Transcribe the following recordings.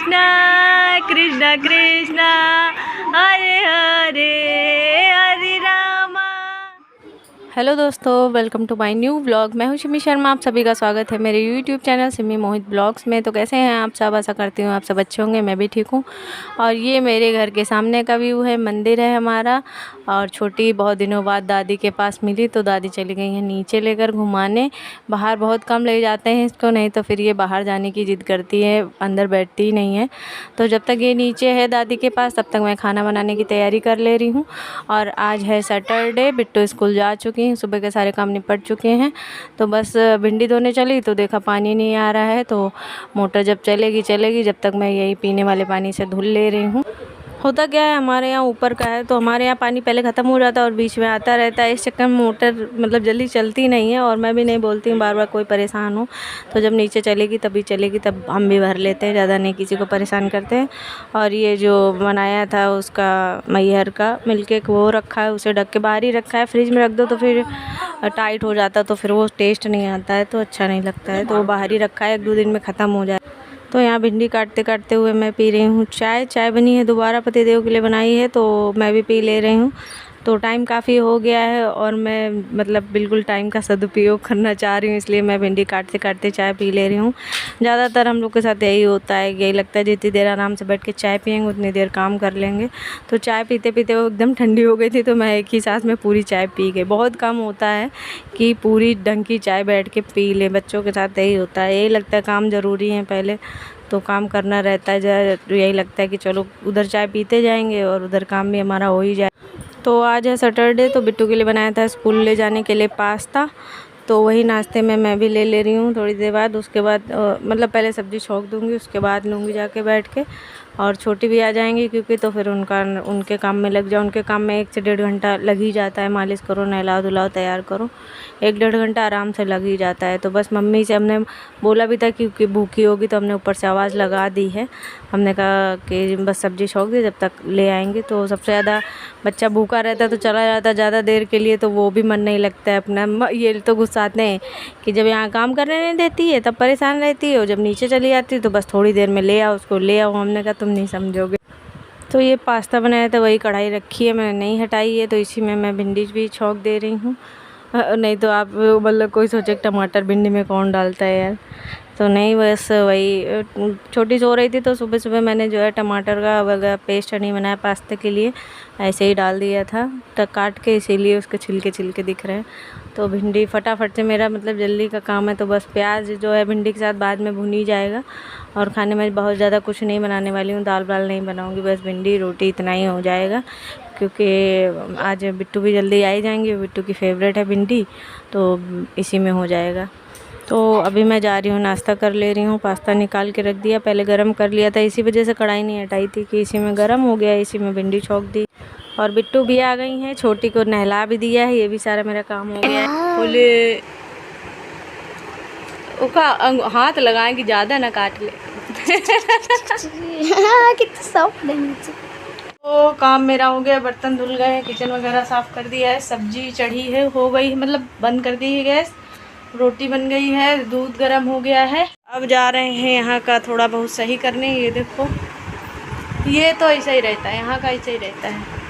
Krishna Krishna Krishna Hare Hare Hare Rama. Hello दोस्तों, welcome to my new vlog. मैं हूं शिमी शर्मा। आप सभी का स्वागत है मेरे यूट्यूब चैनल सिमी मोहित ब्लॉग्स में। तो कैसे हैं आप सब? आशा करती हूँ आप सब अच्छे होंगे। मैं भी ठीक हूँ। और ये मेरे घर के सामने का व्यू है, मंदिर है हमारा। और छोटी बहुत दिनों बाद दादी के पास मिली तो दादी चली गई हैं नीचे लेकर घुमाने। बाहर बहुत कम ले जाते हैं इसको, नहीं तो फिर ये बाहर जाने की ज़िद करती है, अंदर बैठती ही नहीं है। तो जब तक ये नीचे है दादी के पास तब तक मैं खाना बनाने की तैयारी कर ले रही हूँ। और आज है सैटरडे, बिट्टू स्कूल जा चुकी हैं, सुबह के सारे काम निपट चुके हैं। तो बस भिंडी धोने चली तो देखा पानी नहीं आ रहा है। तो मोटर जब चलेगी जब तक मैं यही पीने वाले पानी से धुल ले रही हूँ। होता क्या है, हमारे यहाँ ऊपर का है तो हमारे यहाँ पानी पहले ख़त्म हो जाता है और बीच में आता रहता है। इस चक्कर में मोटर मतलब जल्दी चलती नहीं है। और मैं भी नहीं बोलती हूँ बार बार कोई परेशान हो, तो जब नीचे चलेगी तभी चलेगी, तब हम भी भर लेते हैं, ज़्यादा नहीं किसी को परेशान करते हैं। और ये जो बनाया था उसका मैहर का मिल्क केक वो रखा है, उसे ढक के बाहर ही रखा है। फ्रिज में रख दो तो फिर टाइट हो जाता, तो फिर वो टेस्ट नहीं आता है, तो अच्छा नहीं लगता है। तो वो बाहर ही रखा है, 1-2 दिन में ख़त्म हो जाए। तो यहाँ भिंडी काटते काटते हुए मैं पी रही हूँ चाय बनी है दोबारा, पतिदेव के लिए बनाई है, तो मैं भी पी ले रही हूँ। तो टाइम काफ़ी हो गया है और मैं मतलब बिल्कुल टाइम का सदुपयोग करना चाह रही हूँ, इसलिए मैं भिंडी काटते काटते चाय पी ले रही हूँ। ज़्यादातर हम लोग के साथ यही होता है, यही लगता है जितनी देर आराम से बैठ के चाय पियेंगे उतनी देर काम कर लेंगे। तो चाय पीते पीते वो एकदम ठंडी हो गई थी, तो मैं एक ही सांस में पूरी चाय पी गई। बहुत कम होता है कि पूरी ढंग की चाय बैठ के पी लें, बच्चों के साथ यही होता है। यही लगता है काम ज़रूरी है, पहले तो काम करना रहता है, यही लगता है कि चलो उधर चाय पीते जाएंगे और उधर काम भी हमारा हो ही जाए। तो आज है सैटरडे, तो बिट्टू के लिए बनाया था स्कूल ले जाने के लिए पास्ता, तो वही नाश्ते में मैं भी ले रही हूँ थोड़ी देर बाद। उसके बाद मतलब पहले सब्ज़ी छौंक दूँगी, उसके बाद लूँगी जाके बैठ के। और छोटी भी आ जाएंगी क्योंकि तो फिर उनके काम में लग जाओ। उनके काम में 1 से 1.5 घंटा लग ही जाता है। मालिश करो, नहलाओ धुलाओ, तैयार करो, 1-1.5 घंटा आराम से लग ही जाता है। तो बस मम्मी से हमने बोला भी था क्योंकि भूखी होगी, तो हमने ऊपर से आवाज़ लगा दी है। हमने कहा कि बस सब्ज़ी छौंक दी, जब तक ले आएंगे। तो सबसे ज़्यादा बच्चा भूखा रहता है तो चला जाता है ज़्यादा देर के लिए, तो वो भी मन नहीं लगता है अपना। ये तो गुस्साते हैं कि जब यहाँ काम करने नहीं देती है तब परेशान रहती है, और जब नीचे चली जाती है तो बस थोड़ी देर में ले आओ उसको, ले आओ। हमने कहा तुम नहीं समझोगे। तो ये पास्ता बनाया था, वही कढ़ाई रखी है, मैंने नहीं हटाई है, तो इसी में मैं भिंडी भी छौंक दे रही हूँ। नहीं तो आप मतलब कोई सोचे टमाटर भिंडी में कौन डालता है यार, तो नहीं, बस वही छोटी सो रही थी तो सुबह सुबह मैंने जो है टमाटर का वगैरह पेस्ट नहीं बनाया पास्ते के लिए, ऐसे ही डाल दिया था काट के, इसीलिए उसके छिलके दिख रहे हैं। तो भिंडी फटाफट से मेरा मतलब जल्दी का काम है, तो बस प्याज जो है भिंडी के साथ बाद में भुन ही जाएगा। और खाने में बहुत ज़्यादा कुछ नहीं बनाने वाली हूँ, दाल वाल नहीं बनाऊँगी, बस भिंडी रोटी इतना ही हो जाएगा। क्योंकि आज बिट्टू भी जल्दी आ ही जाएंगे, बिट्टू की फेवरेट है भिंडी, तो इसी में हो जाएगा। तो अभी मैं जा रही हूँ नाश्ता कर ले रही हूँ। पास्ता निकाल के रख दिया, पहले गरम कर लिया था, इसी वजह से कढ़ाई नहीं हटाई थी कि इसी में गरम हो गया, इसी में भिंडी छौंक दी। और बिट्टू भी आ गई हैं, छोटी को नहला भी दिया है, ये भी सारा मेरा काम हो गया है। बोले उसका हाथ लगाएं कि ज़्यादा ना काट ले। कितना सॉफ्ट है नीचे। तो काम मेरा हो गया, बर्तन धुल गए, किचन वगैरह साफ़ कर दिया है, सब्जी चढ़ी है, हो गई, मतलब बंद कर दी है गैस, रोटी बन गई है, दूध गर्म हो गया है। अब जा रहे हैं यहाँ का थोड़ा बहुत सही करने। ये देखो, ये तो ऐसा ही रहता है, यहाँ का ऐसा ही रहता है।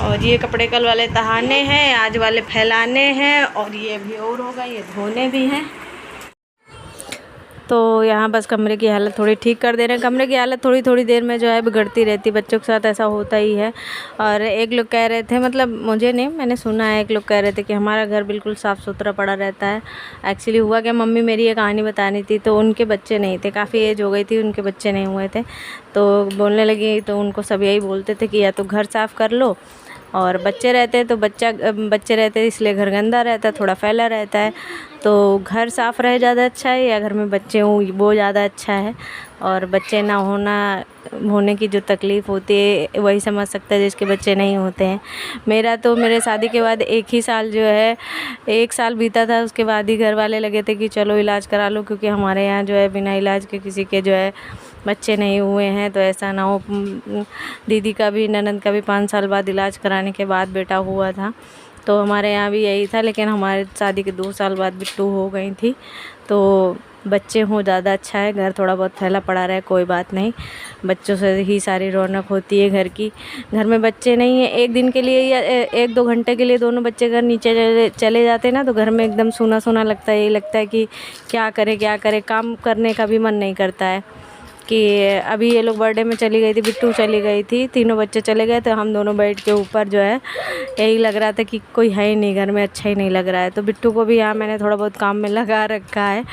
और ये कपड़े कल वाले तहाने हैं, आज वाले फैलाने हैं, और ये अभी और होगा, ये धोने भी हैं। तो यहाँ बस कमरे की हालत थोड़ी ठीक कर दे रहे हैं। कमरे की हालत थोड़ी देर में जो है बिगड़ती रहती, बच्चों के साथ ऐसा होता ही है। और एक लोग कह रहे थे, मतलब मुझे नहीं, मैंने सुना है, एक लोग कह रहे थे कि हमारा घर बिल्कुल साफ़ सुथरा पड़ा रहता है। एक्चुअली हुआ क्या, मम्मी मेरी ये कहानी बतानी थी, तो उनके बच्चे नहीं थे, काफ़ी एज हो गई थी, उनके बच्चे नहीं हुए थे, तो बोलने लगी, तो उनको सब यही बोलते थे कि या तो घर साफ़ कर लो, और बच्चे रहते तो बच्चे रहते इसलिए घर गंदा रहता, थोड़ा फैला रहता है। तो घर साफ़ रहे ज़्यादा अच्छा है, या घर में बच्चे हों वो ज़्यादा अच्छा है। और बच्चे ना होने की जो तकलीफ़ होती है वही समझ सकता है जिसके बच्चे नहीं होते हैं। मेरा तो मेरे शादी के बाद 1 ही साल जो है, 1 साल बीता था, उसके बाद ही घर वाले लगे थे कि चलो इलाज करा लो, क्योंकि हमारे यहाँ जो है बिना इलाज के किसी के जो है बच्चे नहीं हुए हैं, तो ऐसा ना हो। दीदी का भी, ननद का भी 5 साल बाद इलाज कराने के बाद बेटा हुआ था, तो हमारे यहाँ भी यही था। लेकिन हमारे शादी के 2 साल बाद बिट्टू हो गई थी, तो बच्चे हों ज़्यादा अच्छा है। घर थोड़ा बहुत फैला पड़ा रहा है कोई बात नहीं, बच्चों से ही सारी रौनक होती है घर की। घर में बच्चे नहीं है, एक दिन के लिए या 1-2 घंटे के लिए दोनों बच्चे अगर नीचे चले जाते हैं ना, तो घर में एकदम सूना सूना लगता है। ये लगता है कि क्या करें, काम करने का भी मन नहीं करता है। कि अभी ये लोग बर्थडे में चली गई थी, बिट्टू चली गई थी, तीनों बच्चे चले गए, तो हम दोनों बेड के ऊपर जो है यही लग रहा था कि कोई है ही नहीं घर में, अच्छा ही नहीं लग रहा है। तो बिट्टू को भी यहाँ मैंने थोड़ा बहुत काम में लगा रखा है,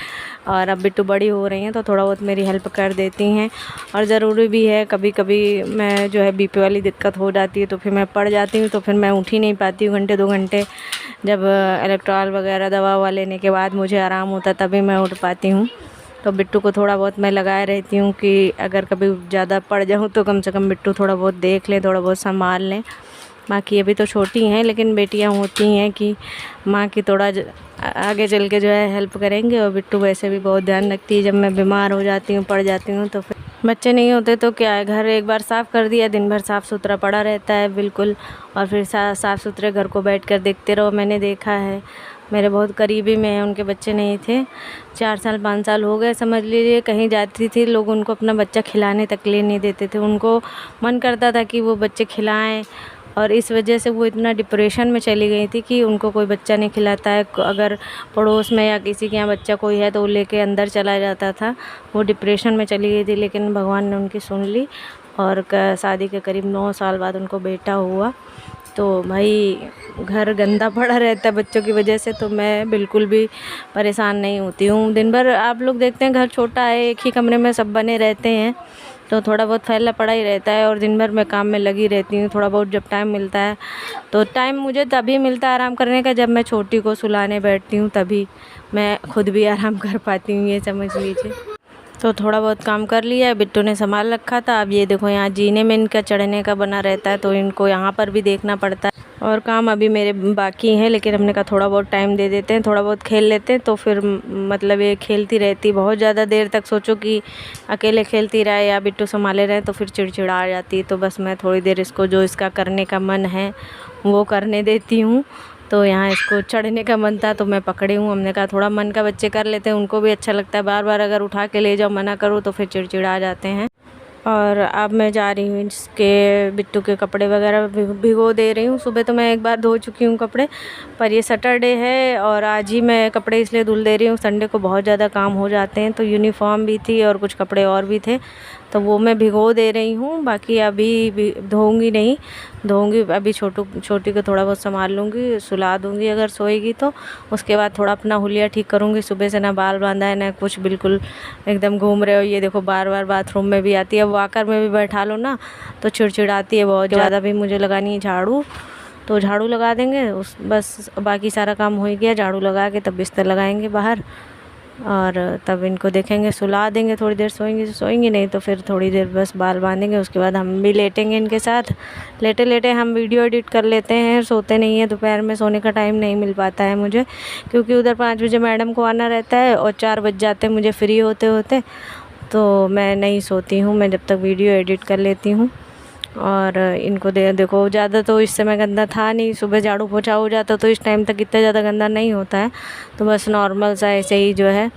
और अब बिट्टू बड़ी हो रही हैं तो थोड़ा बहुत मेरी हेल्प कर देती हैं, और ज़रूरी भी है। कभी कभी मैं जो है बीपी वाली दिक्कत हो जाती है तो फिर मैं पड़ जाती हूँ, तो फिर मैं उठ ही नहीं पाती हूँ घंटे 2 घंटे। जब इलेक्ट्रॉल वगैरह दवा ववा लेने के बाद मुझे आराम होता तभी मैं उठ पाती हूँ। तो बिट्टू को थोड़ा बहुत मैं लगाए रहती हूँ कि अगर कभी ज़्यादा पड़ जाऊँ तो कम से कम बिट्टू थोड़ा बहुत देख लें, थोड़ा बहुत संभाल लें। बाकी अभी तो छोटी हैं, लेकिन बेटियाँ होती हैं कि माँ की थोड़ा आगे चल के जो है हेल्प करेंगे। और बिट्टू वैसे भी बहुत ध्यान रखती है, जब मैं बीमार हो जाती हूँ, पड़ जाती हूँ, तो फिर बच्चे नहीं होते तो क्या है, घर एक बार साफ़ कर दिया, दिन भर साफ़ सुथरा पड़ा रहता है बिल्कुल, और फिर साफ़ सुथरे घर को बैठकर देखते रहो। मैंने देखा है, मेरे बहुत करीबी में हैं, उनके बच्चे नहीं थे, 4 साल 5 साल हो गए समझ लीजिए। कहीं जाती थी, लोग उनको अपना बच्चा खिलाने तक ले नहीं देते थे। उनको मन करता था कि वो बच्चे खिलाएं, और इस वजह से वो इतना डिप्रेशन में चली गई थी कि उनको कोई बच्चा नहीं खिलाता है। अगर पड़ोस में या किसी के यहाँ बच्चा कोई है तो वो लेके अंदर चला जाता था। वो डिप्रेशन में चली गई थी, लेकिन भगवान ने उनकी सुन ली, और शादी के करीब 9 साल बाद उनको बेटा हुआ। तो भाई घर गंदा पड़ा रहता है बच्चों की वजह से, तो मैं बिल्कुल भी परेशान नहीं होती हूँ। दिन भर आप लोग देखते हैं घर छोटा है, एक ही कमरे में सब बने रहते हैं, तो थोड़ा बहुत फैला पड़ा ही रहता है, और दिन भर मैं काम में लगी रहती हूँ। थोड़ा बहुत जब टाइम मिलता है, तो टाइम मुझे तभी मिलता है आराम करने का, जब मैं छोटी को सुलाने बैठती हूँ, तभी मैं खुद भी आराम कर पाती हूँ, ये समझ लीजिए। तो थोड़ा बहुत काम कर लिया है, बिट्टू ने संभाल रखा था। अब ये देखो यहाँ जीने में इनका चढ़ने का बना रहता है, तो इनको यहाँ पर भी देखना पड़ता है, और काम अभी मेरे बाकी हैं, लेकिन हमने कहा थोड़ा बहुत टाइम दे देते हैं, थोड़ा बहुत खेल लेते हैं। तो फिर मतलब ये खेलती रहती बहुत ज़्यादा देर तक। सोचो कि अकेले खेलती रहे या बिट्टू संभाले रहे तो फिर चिड़चिड़ा आ जाती है। तो बस मैं थोड़ी देर इसको जो इसका करने का मन है वो करने देती हूँ। तो यहाँ इसको चढ़ने का मन था तो मैं पकड़ी हूँ। हमने कहा थोड़ा मन का बच्चे कर लेते हैं, उनको भी अच्छा लगता है। बार बार अगर उठा के ले जाओ, मना करो तो फिर चिड़चिड़ा आ जाते हैं। और अब मैं जा रही हूँ इसके बिट्टू के कपड़े वगैरह भिगो दे रही हूँ। सुबह तो मैं एक बार धो चुकी हूँ कपड़े, पर ये सैटरडे है और आज ही मैं कपड़े इसलिए धुल दे रही हूँ। संडे को बहुत ज़्यादा काम हो जाते हैं, तो यूनिफॉर्म भी थी और कुछ कपड़े और भी थे, तो वो मैं भिगो दे रही हूँ। बाकी अभी भी धोऊँगी नहीं, धोऊँगी अभी छोटी को थोड़ा बहुत संभाल लूँगी, सुला दूँगी अगर सोएगी तो। उसके बाद थोड़ा अपना हुलिया ठीक करूँगी। सुबह से ना बाल बांधा है ना कुछ, बिल्कुल एकदम घूम रहे हो। ये देखो बार बार बाथरूम में भी आती है, वॉकर में भी बैठा लो ना तो चिड़चिड़ाती है बहुत ज़्यादा। भी मुझे लगानी है झाड़ू, तो झाड़ू लगा देंगे उस बस, बाकी सारा काम हो ही गया। झाड़ू लगा के तब बिस्तर लगाएंगे बाहर, और तब इनको देखेंगे, सुला देंगे। थोड़ी देर सोएंगे तो सोएंगे, नहीं तो फिर थोड़ी देर बस बाल बांधेंगे। उसके बाद हम भी लेटेंगे इनके साथ। लेटे लेटे हम वीडियो एडिट कर लेते हैं, सोते नहीं हैं। दोपहर में सोने का टाइम नहीं मिल पाता है मुझे, क्योंकि उधर 5 बजे मैडम को आना रहता है और 4 बज जाते हैं मुझे फ्री होते होते। तो मैं नहीं सोती हूँ, मैं जब तक वीडियो एडिट कर लेती हूँ। और इनको देखो ज़्यादा तो इस समय गंदा था नहीं। सुबह झाड़ू पोछा हो जाता तो इस टाइम तक इतना ज़्यादा गंदा नहीं होता है। तो बस नॉर्मल सा ऐसे ही जो है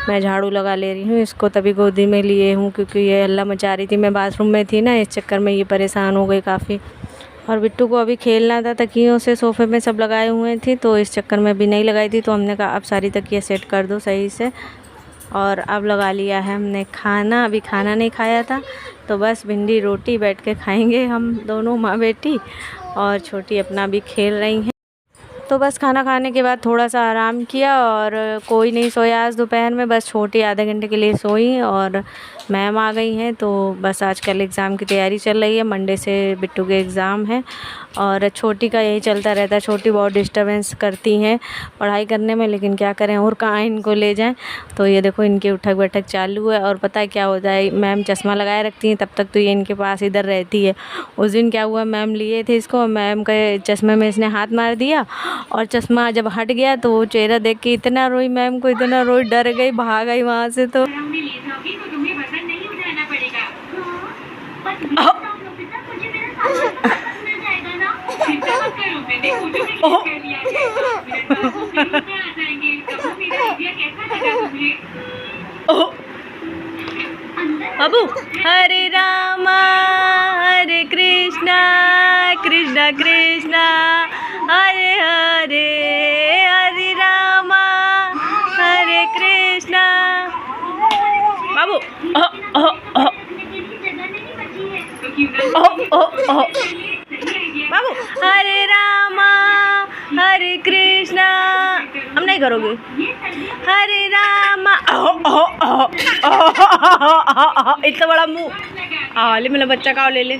मैं झाड़ू लगा ले रही हूँ। इसको तभी गोदी में लिए हूँ क्योंकि ये हल्ला मचा रही थी। मैं बाथरूम में थी ना, इस चक्कर में ये परेशान हो गई काफ़ी। और बिट्टू को अभी खेलना था, तकियों से सोफ़े में सब लगाए हुए थी, तो इस चक्कर में भी नहीं लगाई थी। तो हमने कहा अब सारी तकिया सेट कर दो सही से। और अब लगा लिया है हमने खाना। अभी खाना नहीं खाया था, तो बस भिंडी रोटी बैठ के खाएंगे हम दोनों माँ बेटी, और छोटी अपना भी खेल रही हैं। तो बस खाना खाने के बाद थोड़ा सा आराम किया, और कोई नहीं सोया आज दोपहर में, बस छोटी आधे घंटे के लिए सोई। और मैम आ गई हैं, तो बस आजकल एग्ज़ाम की तैयारी चल रही है। मंडे से बिट्टू के एग्ज़ाम है, और छोटी का यही चलता रहता है। छोटी बहुत डिस्टर्बेंस करती हैं पढ़ाई करने में, लेकिन क्या करें और कहाँ इनको ले जाएं। तो ये देखो इनकी उठक बैठक चालू है। और पता है क्या होता है, मैम चश्मा लगाए रखती हैं, तब तक तो ये इनके पास इधर रहती है। उस दिन क्या हुआ, मैम लिए थे इसको, मैम के चश्मे में इसने हाथ मार दिया, और चश्मा जब हट गया तो वो चेहरा देख के इतना रोई, मैम को इतना रोई, डर गई, भाग गई वहाँ से। तो ओह बाबू हरे रामा हरे कृष्णा कृष्णा कृष्णा हरे हरे हरे रामा हरे कृष्णा बाबू बाबू हरे रामा हरे कृष्णा हम नहीं करोगे हरे रामा इतना बड़ा मुंह ले मेरा बच्चा का ले ले